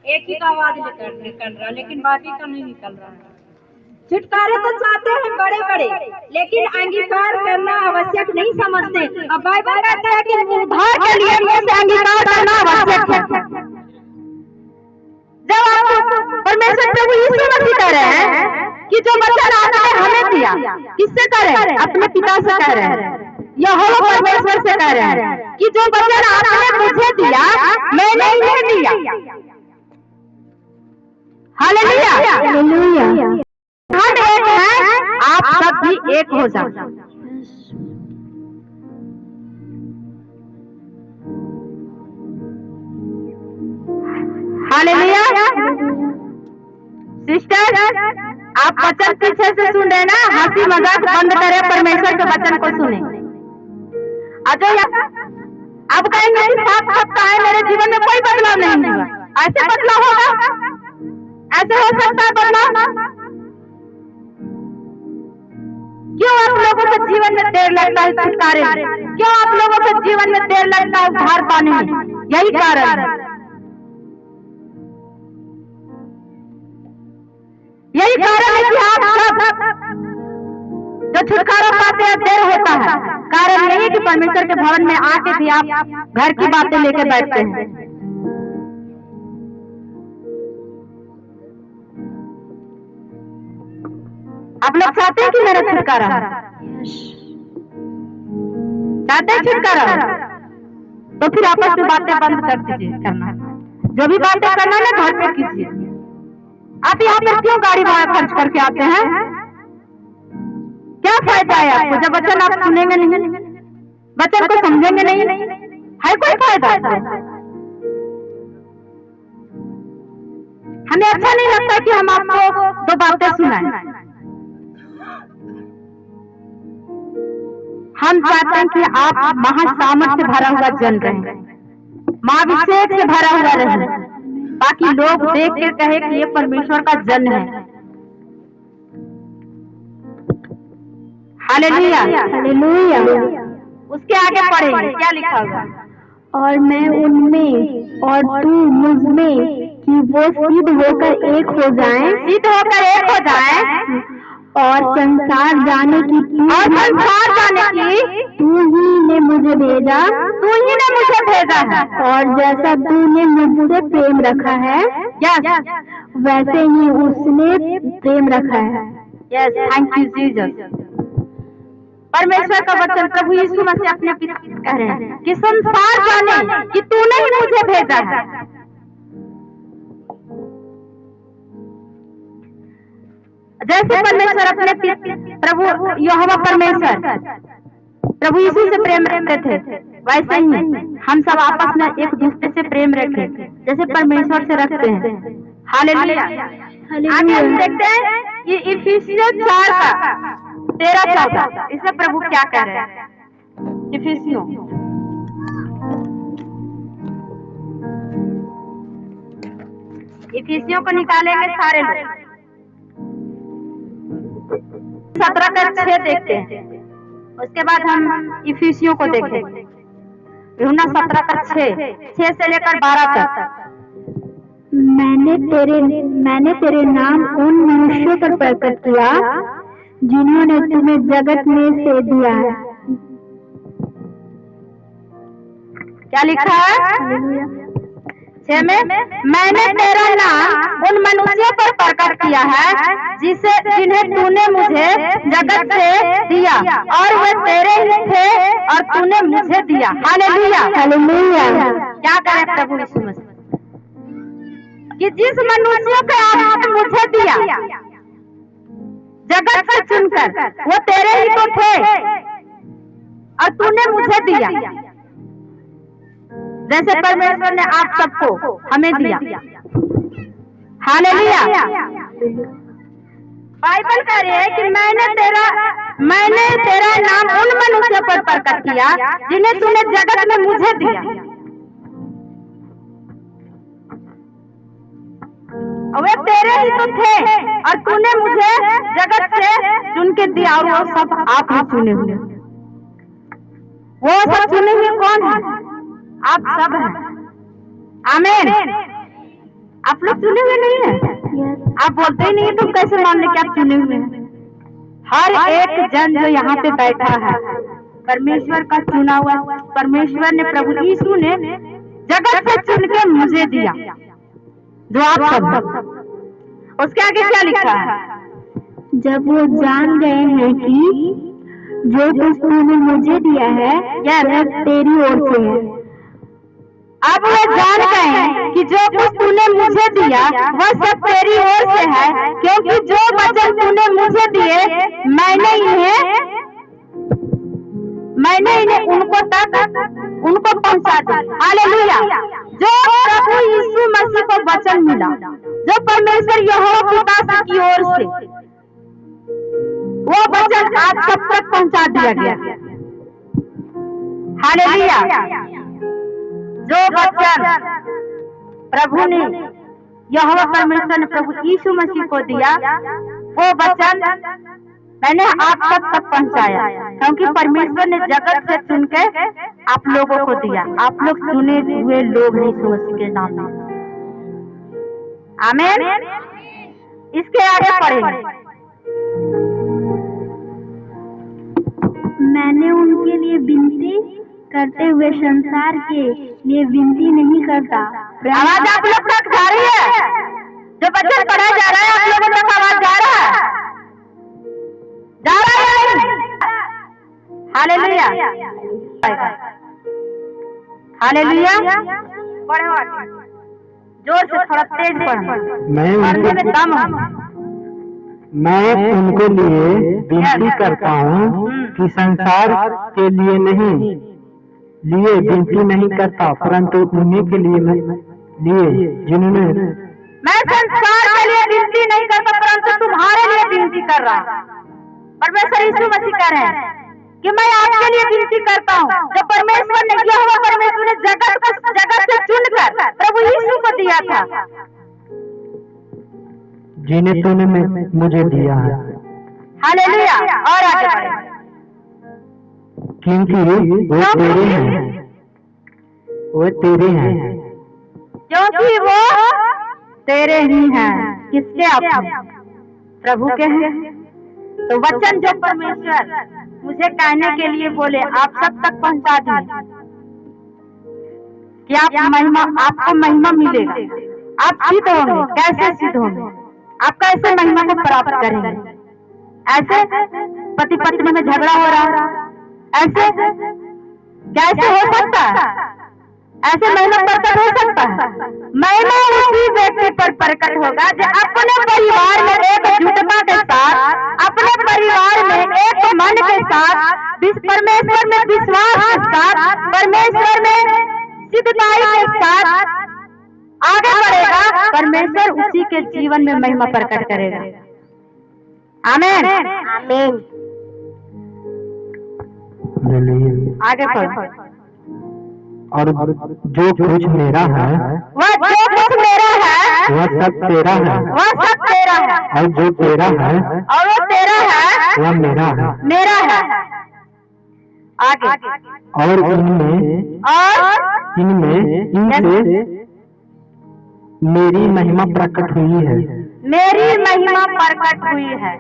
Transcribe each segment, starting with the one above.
एक ही का आवाज निकल रहा, लेकिन बाकी का नहीं निकल रहा है। छुटकारे तो चाहते हैं बड़े बड़े, लेकिन अंगीकार करना आवश्यक नहीं समझते। अब बाइबल कहता है कि उद्धार के लिए अंगीकार करना आवश्यक है। जब आप परमेश्वर प्रभु यीशु मसीह कह रहे हैं कि जो वचन आपने हमें दिया, किससे कह रहे हैं? अपने पिता से कह रहे हैं, यहोवा परमेश्वर से कह रहे हैं कि जो वचन आपने मुझे दिया मैंने इन्हें दिया। हालेलुया। हम एक हैं, आप सब भी एक हो जाओ। हालेलुया। सिस्टर, आप वचन पीछे से सुन रहे ना, हंसी मजाक बंद करें, परमेश्वर के वचन को सुने। अब कहेंगे 7 सप्ताह है मेरे जीवन में कोई बदलाव नहीं हुआ, ऐसे बदलाव होगा? ऐसे हो सकता है बदलाव? क्यों आप लोगों के जीवन में देर लगता है छुटकारे में? क्यों आप लोगों के जीवन में देर लगता है उद्धार पाने में? यही कारण है, यही कारण है कि आप सब जो छुटकारा पाते हैं देर होता है। कारण यही कि परमेश्वर के भवन में आके भी आप घर की बातें लेके बैठते हैं। आप लोग चाहते हैं कि मेरा छुटकारा हो? चाहते हैं छुटकारा हो? तो फिर आपस में बातें बंद कर दीजिए करना। जो भी बातें करना है घर पे कीजिए। आप यहाँ पर क्यों गाड़ी भाड़ा खर्च करके आते हैं? क्या फायदा है आपको जब वचन आप सुनेंगे नहीं, वचन को समझेंगे नहीं? है कोई फायदा? हमें अच्छा नहीं लगता कि हम आपको 2 बातें सुनाएं। हम चाहते हैं कि आप महासामर्थ से भरा हुआ जन रहे, महाभिषेक से भरा हुआ रहे, ताकि लोग देख के कहे कि ये परमेश्वर का जन है। हालेलुया। हालेलुया। उसके आगे पढ़ेंगे क्या लिखा हुआ? और मैं उनमें और तू मुझ में, कि वो सिद्ध होकर एक हो जाएं, सिद्ध होकर एक हो जाएं, और संसार जाने की तू ही ने मुझे भेजा, तू ही ने मुझे भेजा है, और जैसा तूने मुझसे प्रेम रखा है वैसे ही उसने प्रेम रखा है। Yes, thank you Jesus. परमेश्वर का वचन प्रभु यीशु मसीह अपने पिता कह रहे हैं कि संसार जाने कि तूने ही मुझे भेजा है। जैसे परमेश्वर अपने प्रभु यहोवा परमेश्वर प्रभु यीशु से प्रेम रखते थे, वैसे ही हम सब आपस में एक दूसरे से प्रेम रखें जैसे परमेश्वर से रखते हैं। हालेलुया। आगे हम देखते हैं कि इफिसियों 4 का 13-14 इसमें प्रभु क्या कह रहे हैं? इफिसियों को निकालेंगे सारे लोग। 17 का 6 देखते हैं, उसके बाद हम इफिसियों को देखेंगे। यूहन्ना 17 का 6 से लेकर 12 तक। मैंने तेरे नाम उन मनुष्यों पर प्रकट किया जिन्होंने तुम्हें जगत में से दिया है। क्या लिखा है? 6 में मैंने तेरा नाम उन मनुष्यों पर प्रकट किया है जिन्हें तूने मुझे जगत से दिया, और वे तेरे ही थे और तूने मुझे दिया। हालेलुया। हालेलुया। क्या करें प्रभु यीशु मसीह कि जिस मनुष्यों को आपने मुझे दिया जगत से चुनकर, वो तेरे ही तो थे और तूने मुझे दिया, जैसे परमेश्वर ने आप सबको हमें दिया। हालेलुया। बाइबल कह रही है कि मैंने तेरा नाम उन मनुष्यों पर प्रकट किया जिन्हें तूने जगत में मुझे दिया। वे तेरे ही तो थे और तूने मुझे जगत से चुन के दिया, और वो सब आप ही चुने हुए। वो सब चुने हुए कौन है? आप सब हैं। आमीन। आप लोग चुने हुए नहीं है? आप बोलते ही नहीं है तो कैसे मान ले कि आप चुने हुए हैं? हर एक जन जो यहाँ पे बैठा है परमेश्वर का चुना हुआ। परमेश्वर ने, प्रभु यीशु ने जगत से चुन के मुझे दिया, जो आप सब। उसके आगे क्या लिखा है? जब वो जान गए हैं कि जो कुछ तूने मुझे दिया है वह तेरी ओर से है। अब वो जान गए हैं कि जो कुछ तूने मुझे दिया वह सब तेरी ओर से है, क्योंकि जो वचन तूने मुझे दिए मैंने इन्हें उनको पहुंचा दिया। हालेलुया। जो प्रभु यीशु मसीह को वचन मिला, जो परमेश्वर यहोवा पिता की ओर से, वो वचन आप सब तक पहुंचा दिया गया। हालेलुया। जो वचन प्रभु ने, यहोवा परमेश्वर ने प्रभु यीशु मसीह को दिया, वो वचन मैंने आप सब तक पहुंचाया, क्योंकि परमेश्वर ने जगत से चुन के आप लोगों को दिया। आप लोग चुने हुए लोग हैं यीशु मसीह के नाम में। आमीन। इसके आगे पढ़ेंगे। मैंने उनके लिए विनती करते हुए संसार के लिए विनती नहीं करता। आवाज आप लोग तक जा रही है? जो वचन पढ़ा जा रहा है आप लोगों तक आवाज जा रहा है? जा रहा है? हालेलुया। हालेलुया। पढ़ो आगे, जोर से, थोड़ा तेज पढ़ो। मैं उनके लिए विनती करता हूँ कि संसार के लिए विनती नहीं करता, परंतु उन्हीं के लिए जिन्होंने, मैं संसार के लिए विनती नहीं करता परंतु तुम्हारे लिए विनती कर रहा हूँ। परमेश्वर यीशु मसीह कह रहे हैं कि मैं आपके लिए विनती करता हूँ। जो परमेश्वर ने, यहोवा परमेश्वर ने जगत से चुनकर प्रभु यीशु को दिया था, जिन्हें तूने मुझे दिया है। हालेलुया। और आगे बढ़े। क्योंकि वो तेरे हैं, क्योंकि वो तेरे ही हैं। किसके? अपने प्रभु के हैं। तो वचन जो परमेश्वर मुझे कहने के लिए बोले आप सब तक पहुंचा दिए कि आपको महिमा मिलेगा। आप सिद्ध होंगे। कैसे सिद्ध होंगे? आप कैसे महिमा को प्राप्त करेंगे? ऐसे पति पत्नी में झगड़ा हो रहा है, ऐसे कैसे हो सकता है? ऐसे महिमा प्रकट हो सकता है? महिमा उसी व्यक्ति पर प्रकट होगा जो अपने परिवार में एकजुटता के साथ, अपने परिवार में एक मन के साथ, परमेश्वर में विश्वास के साथ, परमेश्वर में सिद्धताई के साथ आगे बढ़ेगा। परमेश्वर उसी के जीवन में महिमा प्रकट करेगा। आमीन। आमीन। आगे बढ़ो। और जो कुछ मेरा है वह सब तेरा है, और जो तेरा है वह मेरा है। आगे। और इनसे मेरी महिमा प्रकट हुई है। मेरी महिमा प्रकट हुई है।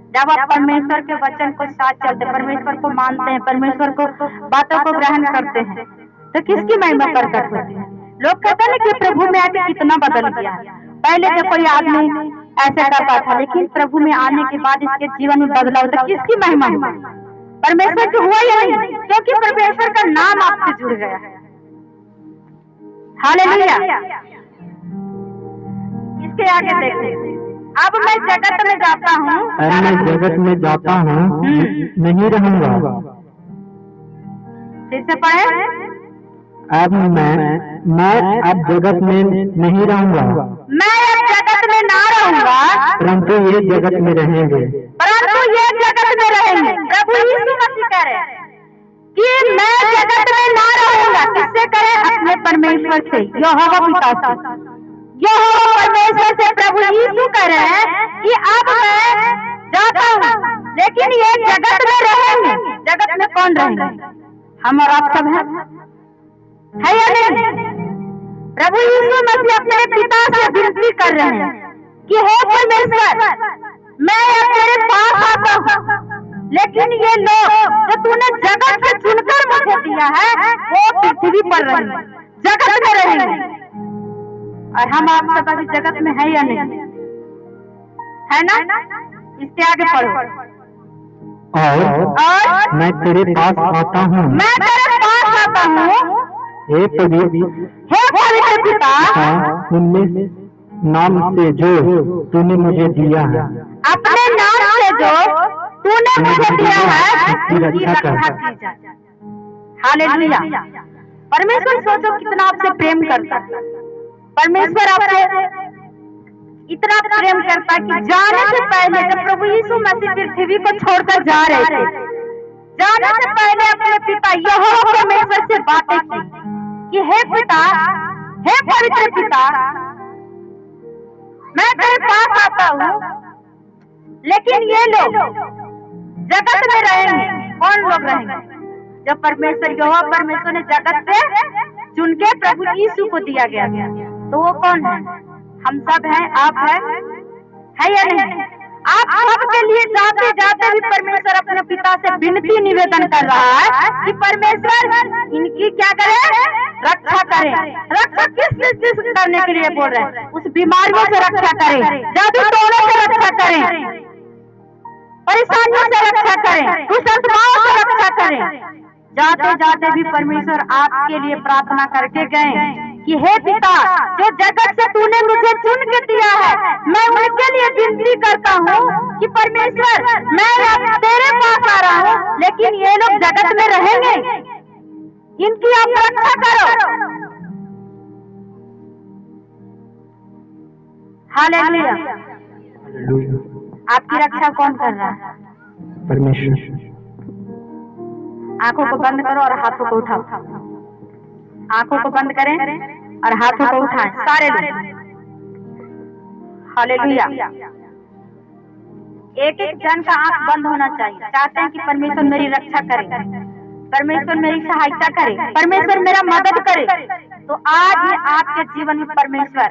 जब आप परमेश्वर के वचन को साथ चलते, परमेश्वर को मानते हैं, परमेश्वर को बातों को ग्रहण करते हैं, तो किसकी महिमा प्रकट होती है? लोग कहते हैं कि प्रभु में आके कितना बदल गया है। पहले तो कोई आदमी ऐसे करता था, लेकिन प्रभु में आने के बाद इसके जीवन में बदलाव, तो किसकी महिमा हुआ? परमेश्वर की हुआ या नहीं? क्योंकि परमेश्वर का नाम आपसे जुड़ गया है। हालेलुया। इसके आगे देखते। अब मैं जगत में जाता हूँ, नहीं रहूंगा। फिर से पढ़े। अब मैं अब जगत में नहीं रहूंगा, मैं अब जगत में ना रहूंगा, परंतु ये जगत में रहेंगे। प्रभु यीशु मसीह कह रहे हैं कि मैं जगत में ना रहूंगा। किससे करें? अपने परमेश्वर से, यहोवा पिता से, यहोवा परमेश्वर से। प्रभु यीशु कह रहे हैं कि अब मैं जाता हूँ, लेकिन ये जगत में रहेंगे। जगत में कौन रहेंगे? हम और आप सब हैं, है या नहीं? प्रभु यीशु मसीह अपने पिता से विनती कर रहे हैं कि हे परमेश्वर, मैं तेरे पास आता हूँ, लेकिन ये लोग जो तूने जगत से चुनकर मुझे दिया है वो पृथ्वी पर रहेंगे, जगत में रहेंगे। और हम आप सब अभी जगत में है या नहीं, है ना? इससे आगे पढ़ो। और मैं तेरे पास आता हूँ, मैं तेरे पास आता हूँ, हे पवित्र पिता, उनमें नाम से जो तूने मुझे दिया है, अपने नाम से जो तूने मुझे दिया है उसकी रक्षा की जाए। हालेलुया। परमेश्वर सोचो कितना आपसे प्रेम करता है। परमेश्वर आपसे इतना प्रेम करता है कि जाने से पहले जब प्रभु यीशु मसीह पृथ्वी को छोड़कर जा रहे थे, जाने से पहले अपने पिता यहोवा परमेश्वर से बातें की कि हे पिता, हे पवित्र पिता, मैं तेरे पास आता हूँ, लेकिन ये लोग जगत में रहेंगे। कौन लोग रहेंगे? जब परमेश्वर यहोवा परमेश्वर ने जगत से चुन के प्रभु यीशु को दिया गया, तो वो कौन है? हम सब हैं, आप है या नहीं? आप सबके लिए जाते जाते भी परमेश्वर अपने पिता से विनती निवेदन कर रहा है कि परमेश्वर इनकी क्या करे? रक्षा करे। रक्षा किस चीज करने के लिए बोल रहे हैं? उस बीमारियों से रक्षा करे, जादू टोने से रक्षा करें, परेशानियों से रक्षा करें, दुष्ट आत्माओं से रक्षा करें। जाते जाते भी परमेश्वर आपके लिए प्रार्थना करके गए कि हे पिता, जो जगत से तूने मुझे चुन के दिया है, मैं उनके लिए विनती करता हूँ कि परमेश्वर, मैं अब तेरे पास आ रहा हूँ, लेकिन ये लोग जगत में रहेंगे, इनकी आप रक्षा करो। हालेलुया। आपकी रक्षा कौन कर रहा है? परमेश्वर। आंखों को बंद करो और हाथों को उठाओ। आंखों को बंद करें और हाथों को उठाएं सारे लोग। हालेलुया। एक एक जन का आंख बंद होना चाहिए। चाहते हैं कि परमेश्वर मेरी रक्षा करे, परमेश्वर मेरी सहायता करे, परमेश्वर मेरा मदद करे। तो आज ही आपके जीवन में परमेश्वर